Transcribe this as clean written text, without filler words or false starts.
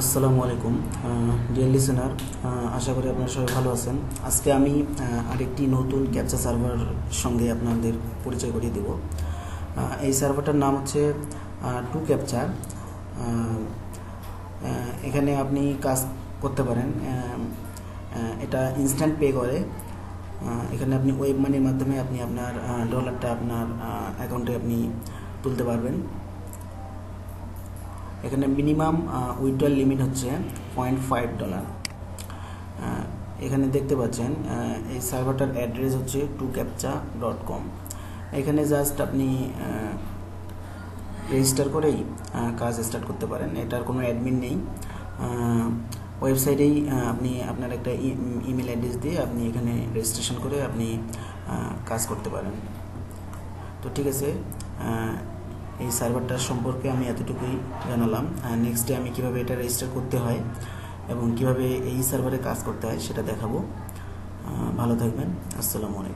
আসসালামু আলাইকুম deer listener, আশা করি আপনারা সবাই ভালো আছেন। আজকে আমি আরেকটি নতুন ক্যাপচা সার্ভার সঙ্গে আপনাদের পরিচয় করিয়ে দেব। এই সার্ভারটার নাম হচ্ছে টু ক্যাপচা। এখানে আপনি কাজ করতে পারেন। এটা ইনস্ট্যান্ট পে করে। এখানে আপনি ওয়েব মানির মাধ্যমে আপনি আপনার ডলারটা আপনার অ্যাকাউন্টে আপনি তুলতে পারবেন। এখানে মিনিমাম উইথড্রল লিমিট হচ্ছে $0.5। এখানে দেখতে পাচ্ছেন এই সার্ভারটার অ্যাড্রেস হচ্ছে tucaptcha.com। এখানে জাস্ট আপনি রেজিস্টার করেই কাজ স্টার্ট করতে পারেন। এটার কোনো অ্যাডমিন নেই। ওয়েবসাইটেই আপনি আপনার একটা ইমেল অ্যাড্রেস দিয়ে আপনি এখানে রেজিস্ট্রেশন করে আপনি কাজ করতে পারেন। তো ঠিক আছে, এই সার্ভারটার সম্পর্কে আমি এতটুকুই জানালাম। নেক্সট ডে আমি কিভাবে এটা রেজিস্টার করতে হয় এবং কিভাবে এই সার্ভারে কাজ করতে হয় সেটা দেখাবো। ভালো থাকবেন। আসসালামু আলাইকুম।